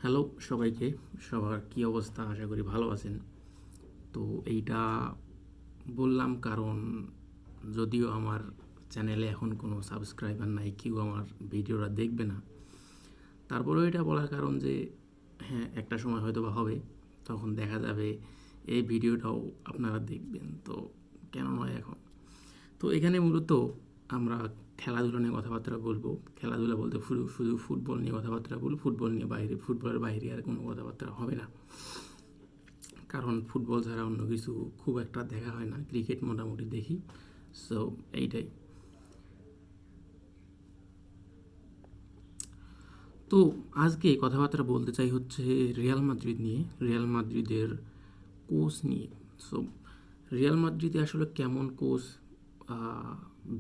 Hello সবাইকে। সবার কি অবস্থা? আশা করি ভালো আছেন। তো এইটা বললাম কারণ যদিও আমার চ্যানেলে এখন কোনো সাবস্ক্রাইবার নাই, কেউ আমার ভিডিওটা দেখবে না, তারপরেও এটা বলার কারণ যে হ্যাঁ, একটা সময় হয়তো বা হবে, তখন দেখা যাবে এই ভিডিওটাও আপনারা দেখবেন। তো কেন নয় এখন? তো এখানে মূলত আমরা খেলাধুলা নিয়ে কথাবার্তা বলবো। খেলাধুলা বলতে শুধু শুধু ফুটবল নিয়ে কথাবার্তা বলবো। ফুটবল নিয়ে বাইরে, ফুটবলের বাইরে আর কোনো কথাবার্তা হবে না, কারণ ফুটবল ছাড়া অন্য কিছু খুব একটা দেখা হয় না। ক্রিকেট মোটামুটি দেখি। সো এইটাই। তো আজকে কথাবার্তা বলতে চাই হচ্ছে রিয়াল মাদ্রিদ নিয়ে, রিয়াল মাদ্রিদের কোচ নিয়ে। সো রিয়াল মাদ্রিদে আসলে কেমন কোচ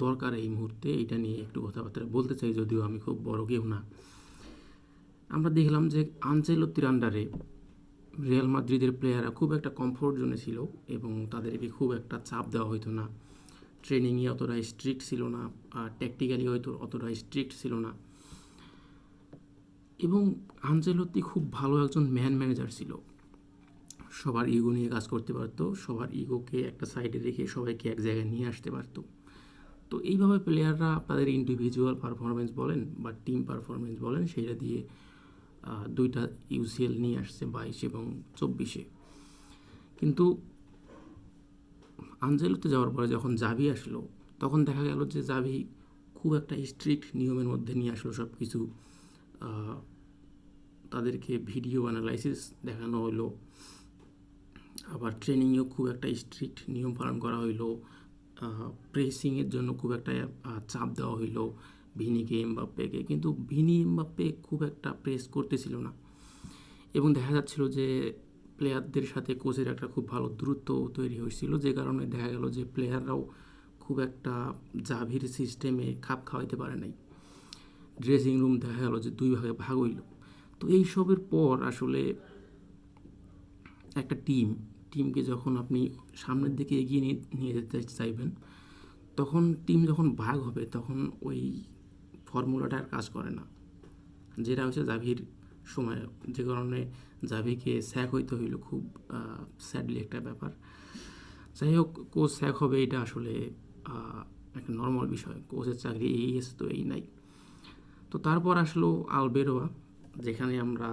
দরকার এই মুহূর্তে, এটা নিয়ে একটু কথাবার্তা বলতে চাই, যদিও আমি খুব বড় কেউ না। আমরা দেখলাম যে আনচেলত্তির আন্ডারে রিয়াল মাদ্রিদের প্লেয়াররা খুব একটা কমফোর্ট জোনে ছিল এবং তাদেরকে খুব একটা চাপ দেওয়া হতো না। ট্রেনিংয়ে অতটা স্ট্রিক্ট ছিল না, আর ট্যাকটিক্যালি হয়তো অতটা স্ট্রিক্ট ছিল না। এবং আনচেলত্তি খুব ভালো একজন ম্যানেজার ছিল। সবার ইগো নিয়ে কাজ করতে পারতো, সবার ইগোকে একটা সাইডে রেখে সবাইকে এক জায়গায় নিয়ে আসতে পারতো। তো এইভাবে প্লেয়াররা তাদের ইন্ডিভিজুয়াল পারফরমেন্স বলেন বা টিম পারফরমেন্স বলেন, সেটা দিয়ে দুইটা ইউসিএল নিয়ে আসছে 22 এবং 24-এ। কিন্তু আনজেলোতে যাওয়ার পরে যখন জাভি আসলো, তখন দেখা গেল যে জাভি খুব একটা স্ট্রিক্ট নিয়মের মধ্যে নিয়ে আসলো সব কিছু। তাদেরকে ভিডিও অ্যানালাইসিস দেখানো হলো, আবার ট্রেনিংয়েও খুব একটা স্ট্রিক্ট নিয়ম পালন করা হইলো। প্রেসিংয়ের জন্য খুব একটা চাপ দেওয়া হইলো ভিনিকে, এমবাপ্পেকে। কিন্তু ভিনি এমবাপ্পে খুব একটা প্রেস করতেছিল না, এবং দেখা যাচ্ছিল যে প্লেয়ারদের সাথে কোচের একটা খুব ভালো দূরত্ব তৈরি হয়েছিল, যে কারণে দেখা গেল যে প্লেয়াররাও খুব একটা জাভির সিস্টেমে খাপ খাওয়াইতে পারে নাই। ড্রেসিং রুম দেখা গেল যে দুই ভাগে ভাগ হইল। তো এইসবের পর আসলে একটা টিমকে যখন আপনি সামনের দিকে এগিয়ে নিয়ে যেতে চাইবেন, তখন টিম যখন ভাগ হবে তখন ওই ফর্মুলাটা আর কাজ করে না, যেটা হচ্ছে জাভির সময়, যে কারণে জাভিকে স্যাক হইতে হইল। খুব স্যাডলি একটা ব্যাপার। যাই হোক, কোচ স্যাক হবে এটা আসলে একটা নর্মাল বিষয়। কোচের চাকরি এই এসে তো এই নাই। তো তারপর আসলো আলবেরোয়া, যেখানে আমরা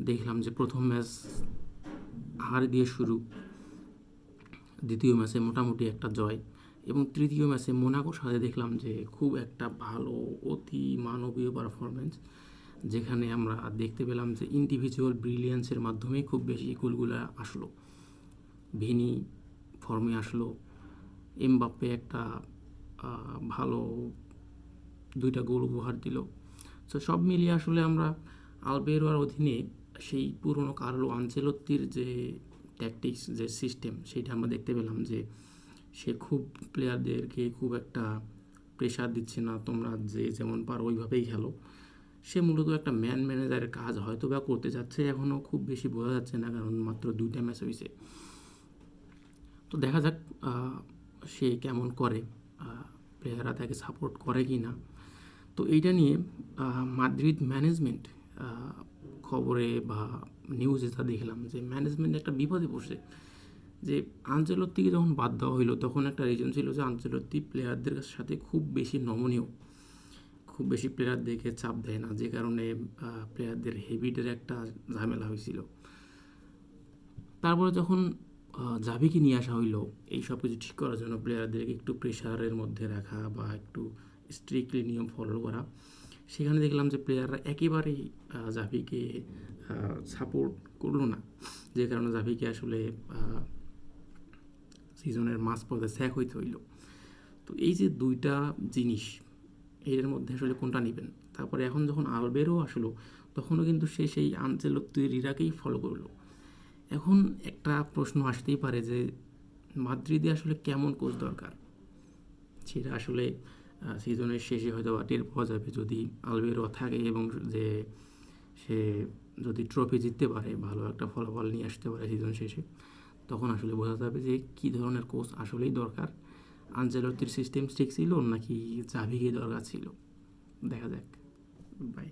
দেখলাম যে প্রথম ম্যাচ হার দিয়ে শুরু, দ্বিতীয় ম্যাচে মোটামুটি একটা জয়, এবং তৃতীয় ম্যাচে মোনাকোর সাথে দেখলাম যে খুব একটা ভালো, অতি মানবীয় পারফরমেন্স, যেখানে আমরা দেখতে পেলাম যে ইন্ডিভিজুয়াল ব্রিলিয়েন্সের মাধ্যমেই খুব বেশি গোলগুলো আসলো। ভিনি ফর্মে আসলো, এমবাপ্পে একটা ভালো দুইটা গোল উপহার দিল। তো সব মিলিয়ে আসলে আমরা আলবেরোয়ার অধীনে সেই পুরনো কার্লো আনচেলত্তির যে ট্যাকটিক্স, যে সিস্টেম, সেটা আমরা দেখতে পেলাম যে সে খুব প্লেয়ারদেরকে খুব একটা প্রেশার দিচ্ছে না, তোমরা যে যেমন পারো ওইভাবেই খেলো। সে মূলত একটা ম্যানেজারের কাজ হয়তো বা করতে যাচ্ছে, এখনও খুব বেশি বোঝা যাচ্ছে না, কারণ মাত্র দুইটা ম্যাচ হয়েছে। তো দেখা যাক সে কেমন করে, প্লেয়াররা তাকে সাপোর্ট করে কি না। তো এইটা নিয়ে মাদ্রিদ ম্যানেজমেন্ট, খবরে বা নিউজে তা দেখলাম যে ম্যানেজমেন্ট একটা বিপদে পড়ছে। যে আনচেলত্তিকে যখন বাদ দেওয়া হইলো, তখন একটা রিজন ছিল যে আনচেলত্তি প্লেয়ারদের সাথে খুব বেশি নমনীয়, খুব বেশি প্লেয়ারদেরকে চাপ দেয় না, যে কারণে প্লেয়ারদের হেবিটের একটা ঝামেলা হয়েছিল। তারপরে যখন জাভিকে নিয়ে আসা হইলো এই সব কিছু ঠিক করার জন্য, প্লেয়ারদেরকে একটু প্রেশারের মধ্যে রাখা বা একটু স্ট্রিক্টলি নিয়ম ফলো করা, সেখানে দেখলাম যে প্লেয়াররা একেবারেই জাভিকে সাপোর্ট করলো না, যে কারণে জাভিকে আসলে সিজনের মাঝ পর্যায়ে স্যাক হইতে হইল। তো এই যে দুইটা জিনিস, এর মধ্যে আসলে কোনটা নেবেন? তারপরে এখন যখন আলবেরো আসলো, তখনও কিন্তু সে সেই আনচেলত্তির ইরাকেই ফলো করলো। এখন একটা প্রশ্ন আসতেই পারে যে মাদ্রিদে আসলে কেমন কোচ দরকার, সেটা আসলে সিজনের শেষে হয়তো টের পাওয়া যাবে, যদি আলবেরো থাকে এবং যে সে যদি ট্রফি জিততে পারে, ভালো একটা ফলাফল নিয়ে আসতে পারে সিজন শেষে, তখন আসলে বোঝা যাবে যে কী ধরনের কোচ আসলেই দরকার। আনচেলত্তির সিস্টেম ঠিক ছিল নাকি জাভিকে দরকার ছিল। দেখা যাক। বাই।